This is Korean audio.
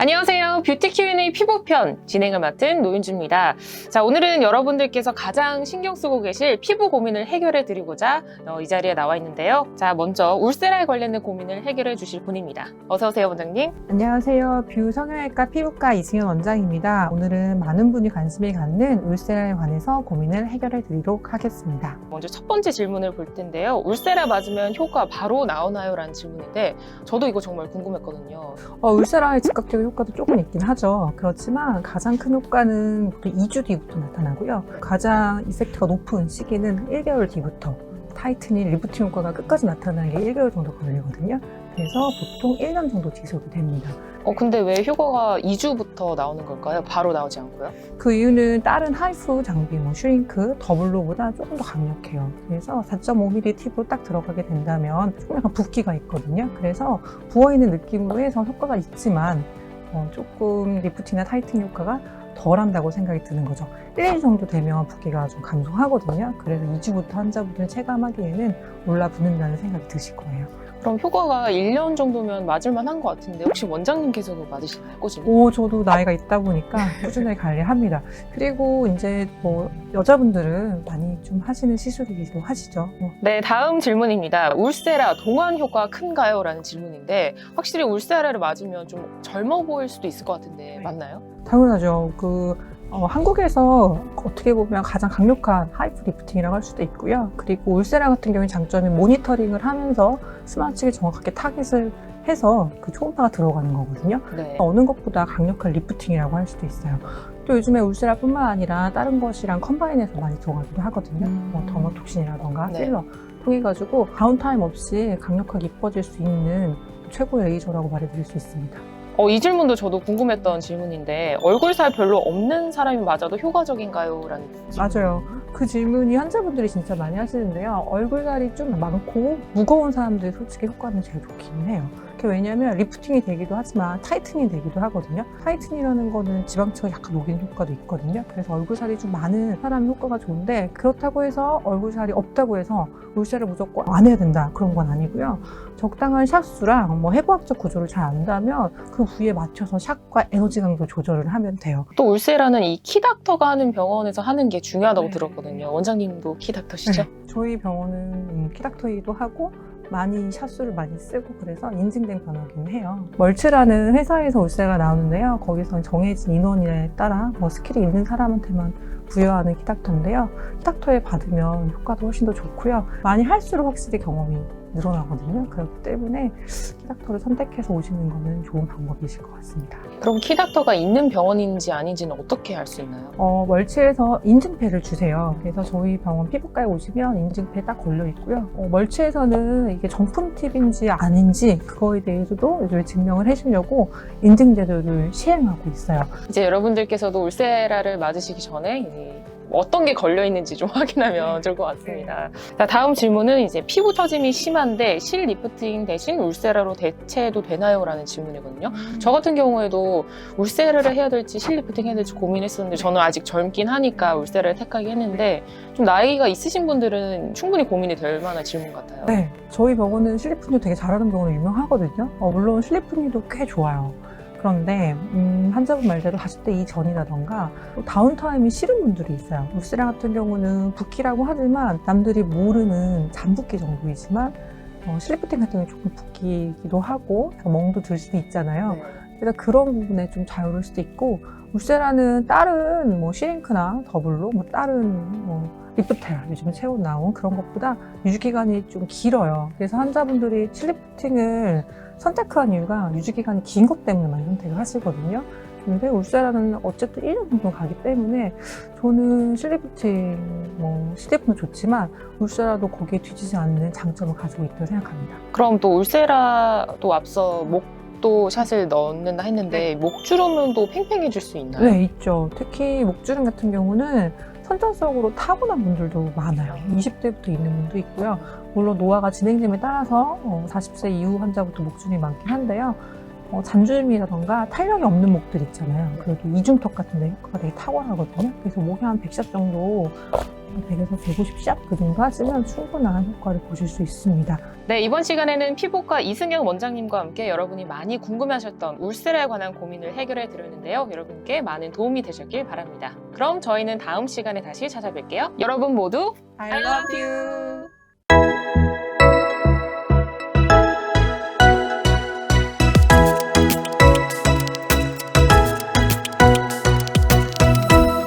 안녕하세요. 뷰티 Q&A 피부편 진행을 맡은 노윤주입니다. 자, 오늘은 여러분들께서 가장 신경 쓰고 계실 피부 고민을 해결해 드리고자 이 자리에 나와 있는데요. 자, 먼저 울세라에 관련된 고민을 해결해 주실 분입니다. 어서 오세요, 원장님. 안녕하세요. 뷰 성형외과 피부과 이승현 원장입니다. 오늘은 많은 분이 관심이 갖는 울세라에 관해서 고민을 해결해 드리도록 하겠습니다. 먼저 첫 번째 질문을 볼 텐데요. 울세라 맞으면 효과 바로 나오나요? 라는 질문인데 저도 이거 정말 궁금했거든요. 울세라의 즉각적인 효과도 조금 있긴 하죠. 그렇지만 가장 큰 효과는 보통 2주 뒤부터 나타나고요. 가장 이펙트가 높은 시기는 1개월 뒤부터 타이트닝, 리프팅 효과가 끝까지 나타나는 게 1개월 정도 걸리거든요. 그래서 보통 1년 정도 지속이 됩니다. 근데 왜 효과가 2주부터 나오는 걸까요? 바로 나오지 않고요? 그 이유는 다른 하이프 장비, 슈링크, 더블로보다 조금 더 강력해요. 그래서 4.5mm 팁으로 딱 들어가게 된다면 조금 약간 붓기가 있거든요. 그래서 부어있는 느낌으로 해서 효과가 있지만 조금 리프팅이나 타이팅 효과가 덜 한다고 생각이 드는 거죠. 1일 정도 되면 붓기가 좀 감소하거든요. 그래서 2주부터 환자분들 체감하기에는 올라붙는다는 생각이 드실 거예요. 그럼 효과가 1년 정도면 맞을만 한 것 같은데 혹시 원장님께서도 맞으시나요? 꾸준히? 저도 나이가 있다 보니까 꾸준하게 관리합니다. 그리고 이제 여자분들은 많이 좀 하시는 시술이기도 하시죠. 네, 다음 질문입니다. 울세라 동안 효과가 큰가요? 라는 질문인데 확실히 울세라를 맞으면 좀 젊어 보일 수도 있을 것 같은데 맞나요? 당연하죠. 한국에서 어떻게 보면 가장 강력한 하이프 리프팅이라고 할 수도 있고요. 그리고 울세라 같은 경우는 장점이 모니터링을 하면서 스마트하게 정확하게 타겟을 해서 그 초음파가 들어가는 거거든요. 네. 어느 것보다 강력한 리프팅이라고 할 수도 있어요. 또 요즘에 울세라뿐만 아니라 다른 것이랑 컴바인해서 많이 들어가기도 하거든요. 더모톡신이라던가 네. 필러 통해가지고 다운타임 없이 강력하게 이뻐질 수 있는 최고의 레이저라고 말해드릴 수 있습니다. 이 질문도 저도 궁금했던 질문인데 얼굴살 별로 없는 사람이 맞아도 효과적인가요? 라는 질문. 맞아요. 그 질문이 환자분들이 진짜 많이 하시는데요. 얼굴살이 좀 많고 무거운 사람들이 솔직히 효과는 제일 좋긴 해요. 그게 왜냐면 리프팅이 되기도 하지만 타이트닝이 되기도 하거든요. 타이트닝이라는 거는 지방층을 약간 녹이는 효과도 있거든요. 그래서 얼굴살이 좀 많은 사람 효과가 좋은데 그렇다고 해서 얼굴살이 없다고 해서 울세라를 무조건 안 해야 된다 그런 건 아니고요. 적당한 샷수랑 해부학적 구조를 잘 안다면 그 부위에 맞춰서 샷과 에너지 강도 조절을 하면 돼요. 또 울세라는 이 키닥터가 하는 병원에서 하는 게 중요하다고 네. 들었거든요. 원장님도 키닥터시죠? 네. 저희 병원은 키닥터이기도 하고 많이 샷수를 많이 쓰고 그래서 인증된 병원이긴 해요. 멀츠라는 회사에서 울세라가 나오는데요. 거기서 정해진 인원에 따라 스킬이 있는 사람한테만 부여하는 키닥터인데요. 키닥터에 받으면 효과도 훨씬 더 좋고요. 많이 할수록 확실히 경험이 늘어나거든요. 그렇기 때문에 키닥터를 선택해서 오시는 거는 좋은 방법이실 것 같습니다. 그럼 키닥터가 있는 병원인지 아닌지는 어떻게 알 수 있나요? 멀치에서 인증패를 주세요. 그래서 저희 병원 피부과에 오시면 인증패 딱 걸려 있고요. 멀치에서는 이게 정품 팁인지 아닌지 그거에 대해서도 요즘에 증명을 해주려고 인증 제도를 시행하고 있어요. 이제 여러분들께서도 울세라를 맞으시기 전에 이제 어떤 게 걸려 있는지 좀 확인하면 좋을 것 같습니다. 자, 다음 질문은 이제 피부 처짐이 심한데 실 리프팅 대신 울세라로 대체해도 되나요? 라는 질문이거든요. 저 같은 경우에도 울세라를 해야 될지 실 리프팅 해야 될지 고민했었는데 저는 아직 젊긴 하니까 울세라를 택하긴 했는데 좀 나이가 있으신 분들은 충분히 고민이 될 만한 질문 같아요. 네, 저희 병원은 실리프닝 되게 잘하는 병원으로 유명하거든요. 물론 실리프닝도 꽤 좋아요. 그런데 환자분 말대로 40대 이전이라던가 다운타임이 싫은 분들이 있어요. 울세라 같은 경우는 붓기라고 하지만 남들이 모르는 잔붓기 정도이지만 실리프팅 같은 경우는 조금 붓기기도 하고 멍도 들 수도 있잖아요. 네. 그래서 그런 부분에 좀 자유로울 수도 있고 울세라는 다른 싱크나 더블로 다른 리프테라 요즘에 새로 나온 그런 것보다 유지기간이 좀 길어요. 그래서 환자분들이 실리프팅을 선택한 이유가 유지기간이 긴 것 때문에 많이 선택을 하시거든요. 근데 울세라는 어쨌든 1년 정도 가기 때문에 저는 실리프팅 시제품도 좋지만 울세라도 거기에 뒤지지 않는 장점을 가지고 있다고 생각합니다. 그럼 또 울세라도 앞서 목도 샷을 넣는다 했는데 목주름도 팽팽해질 수 있나요? 네, 있죠. 특히 목주름 같은 경우는 선천적으로 타고난 분들도 많아요. 20대부터 있는 분도 있고요. 물론 노화가 진행됨에 따라서 40세 이후 환자부터 목주름이 많긴 한데요. 잔주름이라던가 탄력이 없는 목들 있잖아요. 그래도 이중턱 같은 데 효과가 되게 탁월하거든요. 그래서 목에 한 100샷 정도 100에서 150샵 그 정도 하시면 충분한 효과를 보실 수 있습니다. 네, 이번 시간에는 피부과 이승영 원장님과 함께 여러분이 많이 궁금해하셨던 울세라에 관한 고민을 해결해 드렸는데요. 여러분께 많은 도움이 되셨길 바랍니다. 그럼 저희는 다음 시간에 다시 찾아뵐게요. 여러분 모두 I love you.